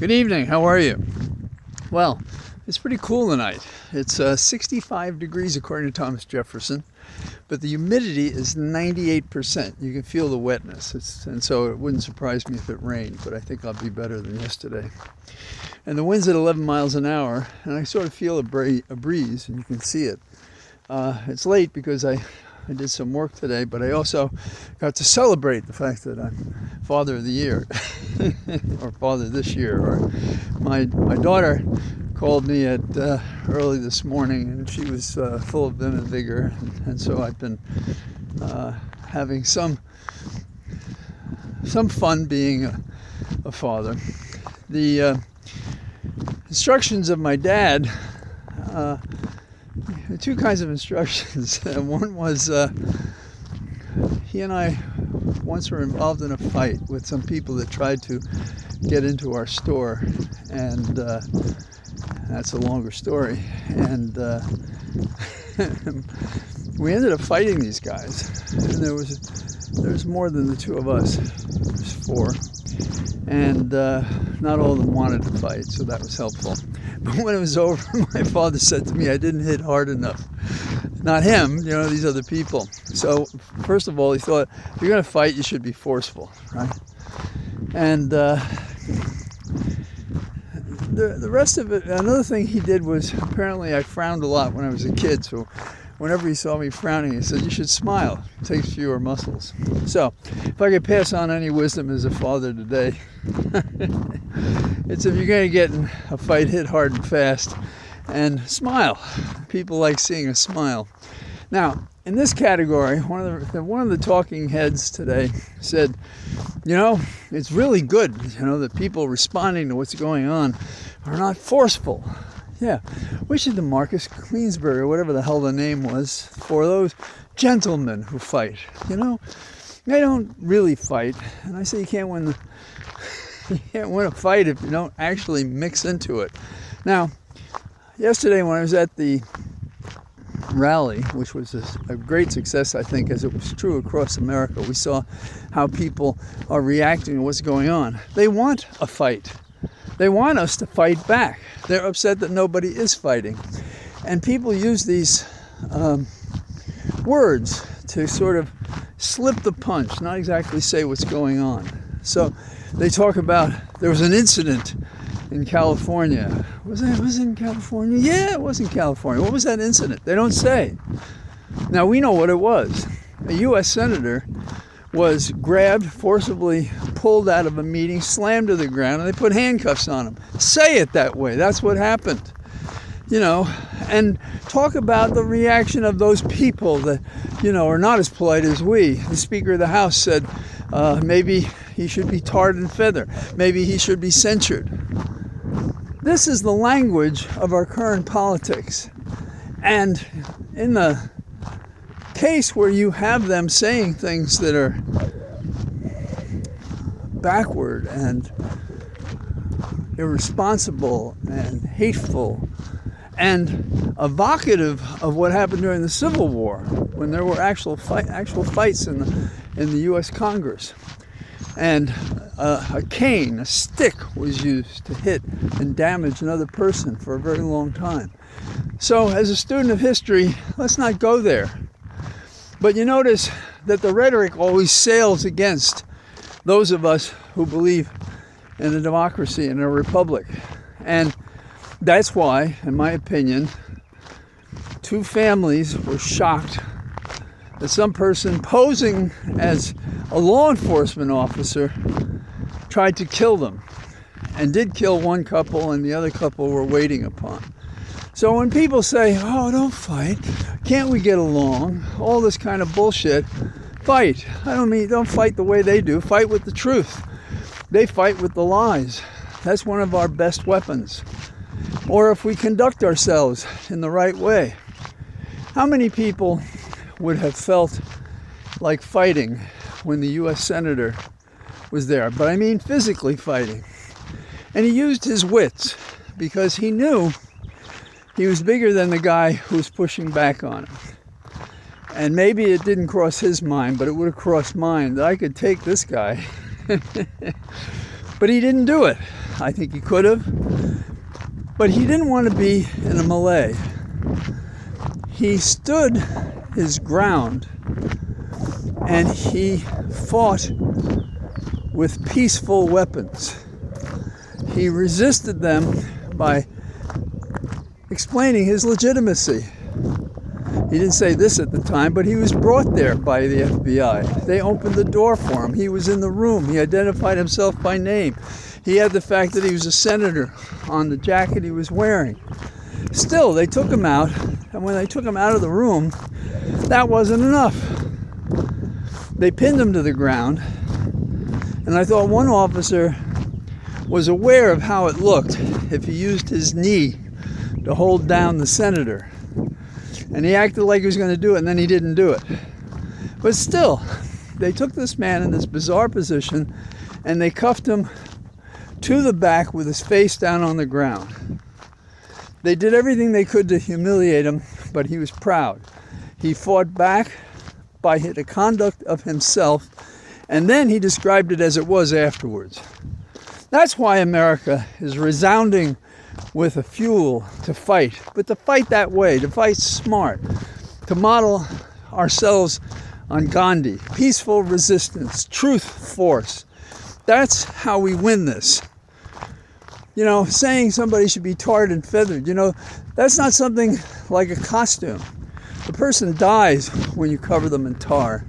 Good evening, how are you? Well, it's pretty cool tonight. It's 65 degrees according to Thomas Jefferson, but the humidity is 98%. You can feel the wetness, and so it wouldn't surprise me if it rained, but I think I'll be better than yesterday. And the wind's at 11 miles an hour, and I sort of feel a breeze, and you can see it. It's late because I did some work today, but I also got to celebrate the fact that I'm Father of the Year, or Father this year. Or my daughter called me at early this morning, and she was full of vim and vigor, and so I've been having some fun being a father. The instructions of my dad. Two kinds of instructions. One was he and I once were involved in a fight with some people that tried to get into our store, and that's a longer story. And we ended up fighting these guys, and there was more than the two of us. There was four, and not all of them wanted to fight, so that was helpful. But when it was over, my father said to me, I didn't hit hard enough. Not him, these other people. So, first of all, he thought, if you're going to fight, you should be forceful, right? And the rest of it, another thing he did was, apparently I frowned a lot when I was a kid, so whenever he saw me frowning, he said, you should smile. It takes fewer muscles. So, if I could pass on any wisdom as a father today, it's if you're going to get in a fight, hit hard and fast, and smile. People like seeing a smile. Now, in this category, one of the talking heads today said, it's really good, that people responding to what's going on are not forceful. Yeah, we should have Marcus Queensberry, or whatever the hell the name was, for those gentlemen who fight. They don't really fight. And I say you can't win a fight if you don't actually mix into it. Now, yesterday when I was at the rally, which was a great success, I think, as it was true across America, we saw how people are reacting to what's going on. They want a fight. They want us to fight back. They're upset that nobody is fighting. And people use these words to sort of slip the punch, not exactly say what's going on. So they talk about, there was an incident in California. Was it in California? Yeah, it was in California. What was that incident? They don't say. Now, we know what it was. A U.S. senator was grabbed, forcibly pulled out of a meeting, slammed to the ground, and they put handcuffs on him. Say it that way. That's what happened. And talk about the reaction of those people that, are not as polite as we. The Speaker of the House said maybe he should be tarred and feathered. Maybe he should be censured. This is the language of our current politics. And in the case where you have them saying things that are backward and irresponsible and hateful and evocative of what happened during the Civil War, when there were actual fights in the U.S. Congress, and a cane, a stick, was used to hit and damage another person for a very long time. So, as a student of history, let's not go there. But you notice that the rhetoric always sails against those of us who believe in a democracy and a republic. And that's why, in my opinion, two families were shocked that some person posing as a law enforcement officer tried to kill them, and did kill one couple, and the other couple were waiting upon. So when people say, oh, don't fight, can't we get along, all this kind of bullshit, fight. I don't mean don't fight the way they do, fight with the truth. They fight with the lies. That's one of our best weapons. Or if we conduct ourselves in the right way. How many people would have felt like fighting when the U.S. Senator was there? But I mean physically fighting. And he used his wits because he knew he was bigger than the guy who was pushing back on him. And maybe it didn't cross his mind, but it would have crossed mine that I could take this guy. But he didn't do it. I think he could have. But he didn't want to be in a melee. He stood his ground and he fought with peaceful weapons. He resisted them by explaining his legitimacy. He didn't say this at the time, but he was brought there by the FBI. They opened the door for him. He was in the room. He identified himself by name. He had the fact that he was a senator on the jacket he was wearing. Still, they took him out, and when they took him out of the room, that wasn't enough. They pinned him to the ground, and I thought one officer was aware of how it looked if he used his knee to hold down the senator. And he acted like he was going to do it, and then he didn't do it. But still, they took this man in this bizarre position, and they cuffed him to the back with his face down on the ground. They did everything they could to humiliate him, but he was proud. He fought back by the conduct of himself, and then he described it as it was afterwards. That's why America is resounding with a fuel to fight, but to fight that way, to fight smart, to model ourselves on Gandhi, peaceful resistance, truth force. That's how we win this. You know, saying somebody should be tarred and feathered, that's not something like a costume. The person dies when you cover them in tar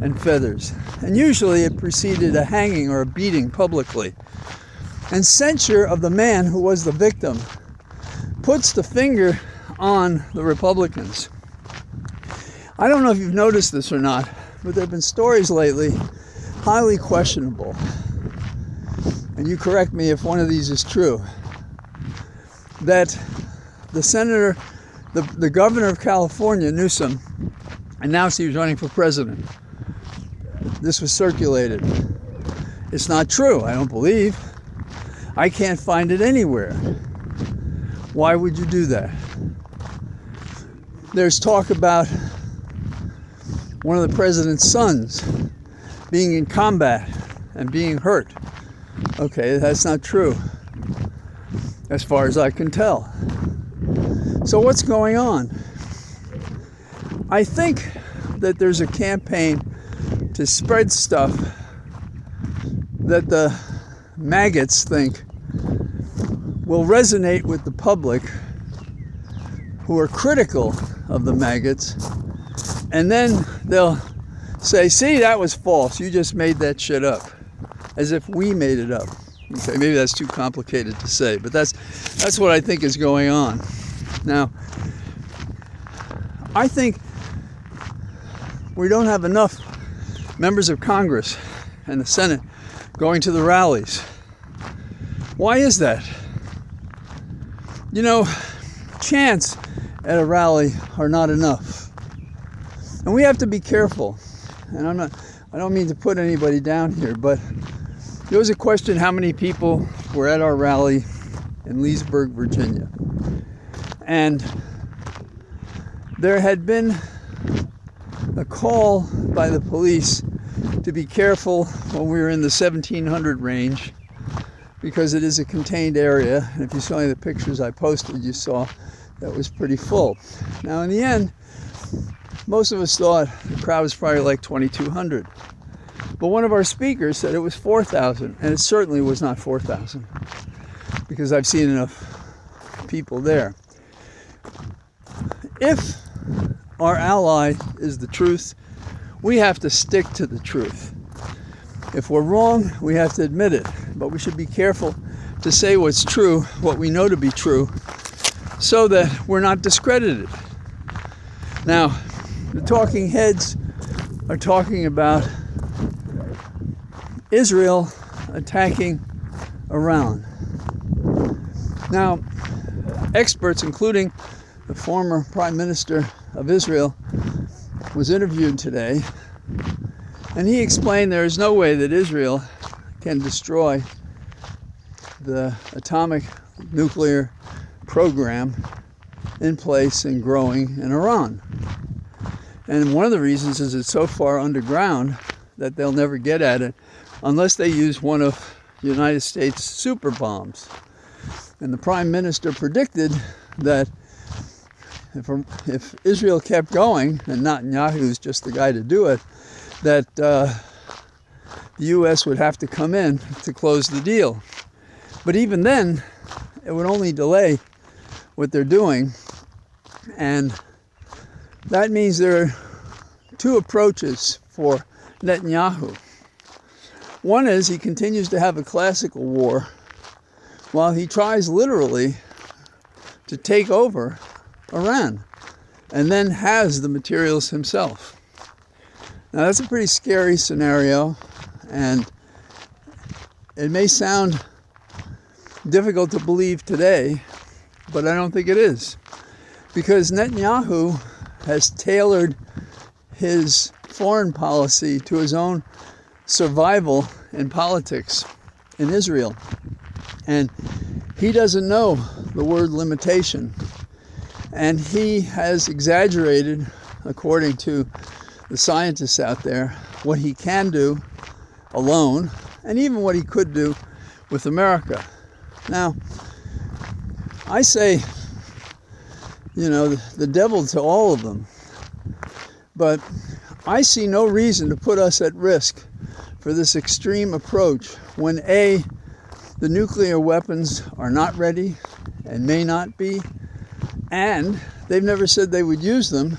and feathers. And usually it preceded a hanging or a beating publicly. And censure of the man who was the victim puts the finger on the Republicans. I don't know if you've noticed this or not, but there have been stories lately highly questionable. And you correct me if one of these is true. That the senator, the governor of California, Newsom, announced he was running for president. This was circulated. It's not true, I don't believe. I can't find it anywhere. Why would you do that? There's talk about one of the president's sons being in combat and being hurt. Okay, that's not true, as far as I can tell. So what's going on? I think that there's a campaign to spread stuff that the maggots think will resonate with the public who are critical of the maggots, and then they'll say, see, that was false, you just made that shit up, as if we made it up. Okay, maybe that's too complicated to say, but that's what I think is going on. Now, I think we don't have enough members of Congress and the Senate going to the rallies. Why is that? Chants at a rally are not enough. And we have to be careful. And I don't mean to put anybody down here, but there was a question how many people were at our rally in Leesburg, Virginia. And there had been a call by the police to be careful when we were in the 1700 range, because it is a contained area. And if you saw any of the pictures I posted, you saw that was pretty full. Now, in the end, most of us thought the crowd was probably like 2,200. But one of our speakers said it was 4,000, and it certainly was not 4,000, because I've seen enough people there. If our ally is the truth, we have to stick to the truth. If we're wrong, we have to admit it, but we should be careful to say what's true, what we know to be true, so that we're not discredited. Now, the talking heads are talking about Israel attacking Iran. Now, experts, including the former Prime Minister of Israel, was interviewed today, and he explained there is no way that Israel can destroy the atomic nuclear program in place and growing in Iran. And one of the reasons is it's so far underground that they'll never get at it unless they use one of United States super bombs. And the Prime Minister predicted that if Israel kept going, and Netanyahu's just the guy to do it, that the U.S. would have to come in to close the deal. But even then, it would only delay what they're doing. And that means there are two approaches for Netanyahu. One is he continues to have a classical war while he tries literally to take over Iran and then has the materials himself. Now that's a pretty scary scenario, and it may sound difficult to believe today, but I don't think it is, because Netanyahu has tailored his foreign policy to his own survival in politics in Israel. And he doesn't know the word limitation. And he has exaggerated, according to the scientists out there, what he can do alone, and even what he could do with America. Now, I say, the devil to all of them. But I see no reason to put us at risk for this extreme approach when A, the nuclear weapons are not ready and may not be, and they've never said they would use them,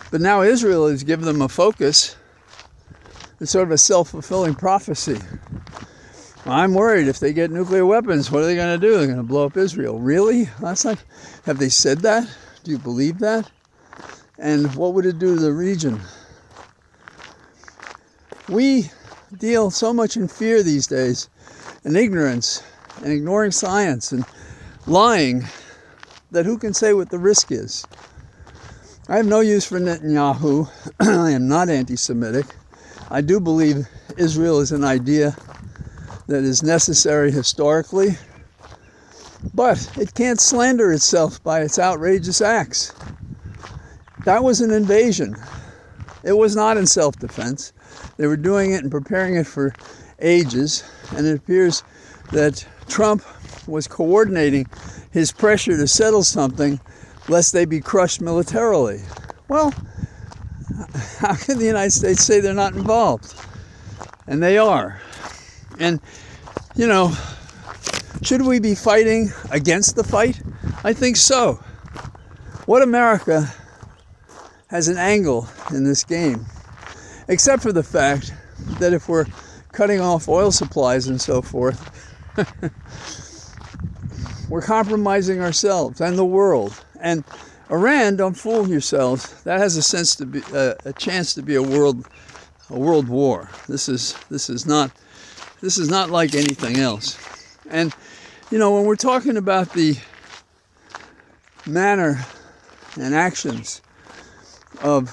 but now Israel has given them a focus. It's sort of a self-fulfilling prophecy. Well, I'm worried if they get nuclear weapons, what are they going to do? They're going to blow up Israel. Really? Have they said that? Do you believe that? And what would it do to the region? We deal so much in fear these days, and ignorance, and ignoring science, and lying, that who can say what the risk is? I have no use for Netanyahu. I am not anti-Semitic. I do believe Israel is an idea that is necessary historically, but it can't slander itself by its outrageous acts. That was an invasion. It was not in self-defense. They were doing it and preparing it for ages, and it appears that Trump was coordinating his pressure to settle something lest they be crushed militarily. Well, how can the United States say they're not involved? And they are. And, should we be fighting against the fight? I think so. What America has an angle in this game, except for the fact that if we're cutting off oil supplies and so forth, we're compromising ourselves and the world. And Iran, don't fool yourselves, that has a chance to be a world war. This is not like anything else. And when we're talking about the manner and actions of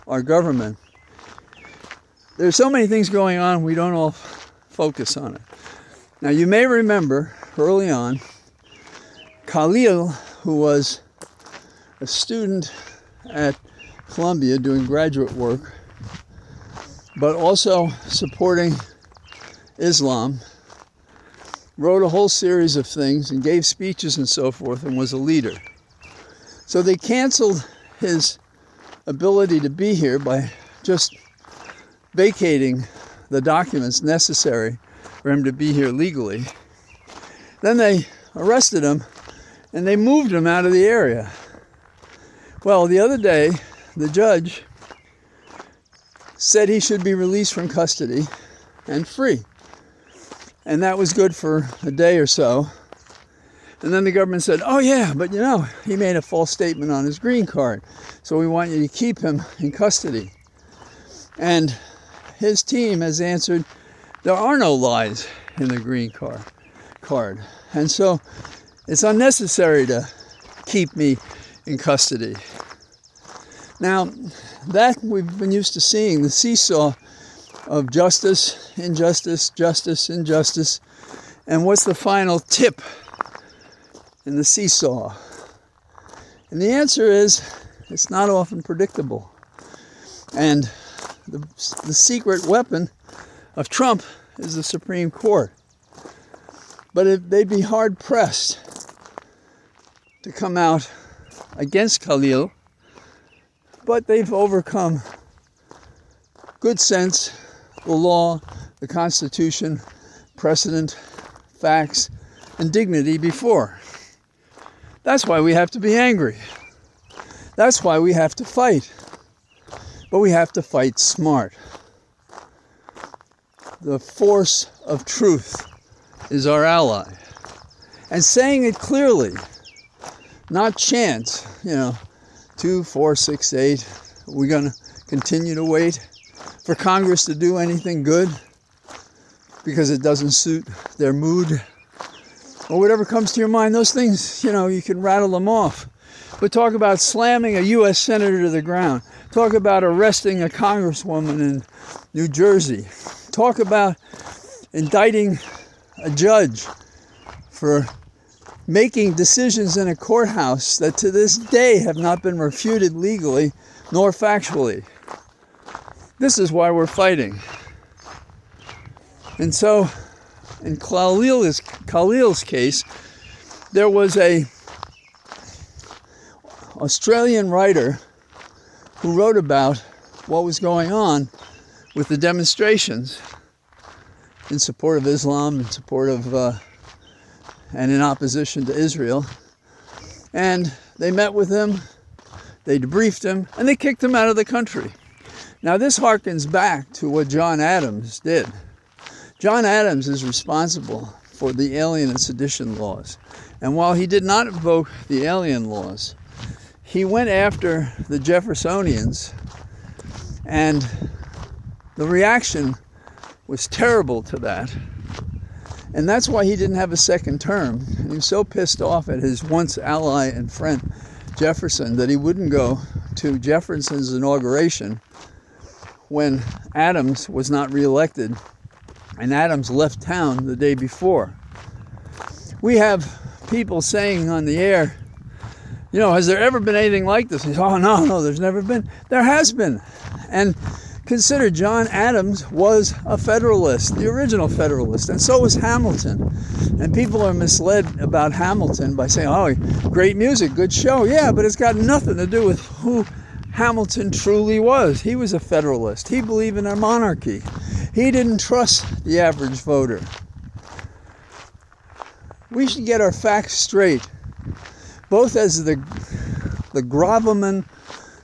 our government, there's so many things going on, we don't all focus on it. Now, you may remember early on, Khalil, who was a student at Columbia doing graduate work, but also supporting Islam, wrote a whole series of things and gave speeches and so forth and was a leader. So they canceled his ability to be here by just vacating the documents necessary for him to be here legally. Then they arrested him and they moved him out of the area. Well, the other day, the judge said he should be released from custody and free. And that was good for a day or so. And then the government said, oh yeah, but he made a false statement on his green card, so we want you to keep him in custody. And his team has answered, there are no lies in the green card. And so it's unnecessary to keep me in custody. Now, that we've been used to seeing, the seesaw of justice, injustice, justice, injustice. And what's the final tip in the seesaw? And the answer is, it's not often predictable. And the secret weapon of Trump is the Supreme Court. But they'd be hard-pressed to come out against Khalil, but they've overcome good sense, the law, the Constitution, precedent, facts, and dignity before. That's why we have to be angry. That's why we have to fight. But we have to fight smart. The force of truth is our ally. And saying it clearly, not chance, 2, 4, 6, 8. We're going to continue to wait for Congress to do anything good because it doesn't suit their mood, or whatever comes to your mind. Those things, you can rattle them off. But talk about slamming a U.S. senator to the ground. Talk about arresting a congresswoman in New Jersey. Talk about indicting a judge for making decisions in a courthouse that to this day have not been refuted legally nor factually. This is why we're fighting. And so, in Khalil's case, there was a Australian writer who wrote about what was going on with the demonstrations in support of Islam, in support of and in opposition to Israel. And they met with him, they debriefed him, and they kicked him out of the country. Now this harkens back to what John Adams did. John Adams is responsible for the alien and sedition laws. And while he did not invoke the alien laws, he went after the Jeffersonians, and the reaction was terrible to that. And that's why he didn't have a second term. He was so pissed off at his once ally and friend Jefferson that he wouldn't go to Jefferson's inauguration when Adams was not reelected, and Adams left town the day before. We have people saying on the air, has there ever been anything like this? He says, oh, no, there's never been. There has been. And consider, John Adams was a Federalist, the original Federalist, and so was Hamilton. And people are misled about Hamilton by saying, oh, great music, good show. Yeah, but it's got nothing to do with who Hamilton truly was. He was a Federalist. He believed in a monarchy. He didn't trust the average voter. We should get our facts straight, both as the gravamen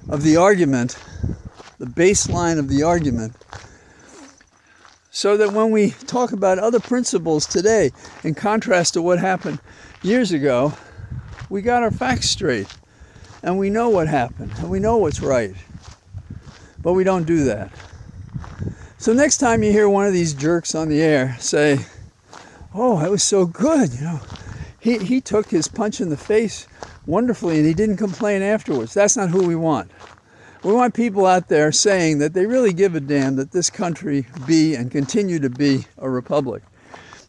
of the argument, the baseline of the argument, so that when we talk about other principles today, in contrast to what happened years ago, we got our facts straight, and we know what happened, and we know what's right. But we don't do that. So next time you hear one of these jerks on the air say, oh, that was so good, he took his punch in the face wonderfully and he didn't complain afterwards. That's not who we want. We want people out there saying that they really give a damn that this country be and continue to be a republic,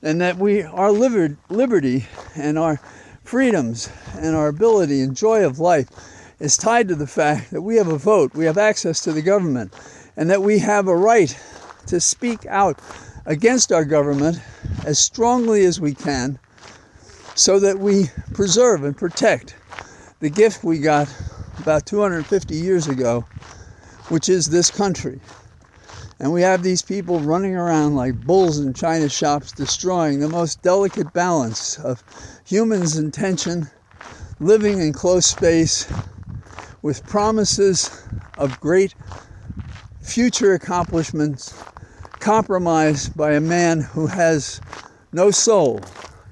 and that our liberty and our freedoms and our ability and joy of life is tied to the fact that we have a vote, we have access to the government, and that we have a right to speak out against our government as strongly as we can, so that we preserve and protect the gift we got about 250 years ago, which is this country. And we have these people running around like bulls in china shops, destroying the most delicate balance of humans' intention, living in close space, with promises of great future accomplishments, compromised by a man who has no soul,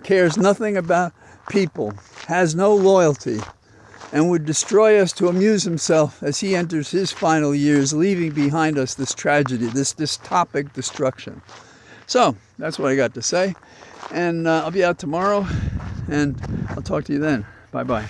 cares nothing about people, has no loyalty, and would destroy us to amuse himself as he enters his final years, leaving behind us this tragedy, this dystopic destruction. So, that's what I got to say. And I'll be out tomorrow, and I'll talk to you then. Bye-bye.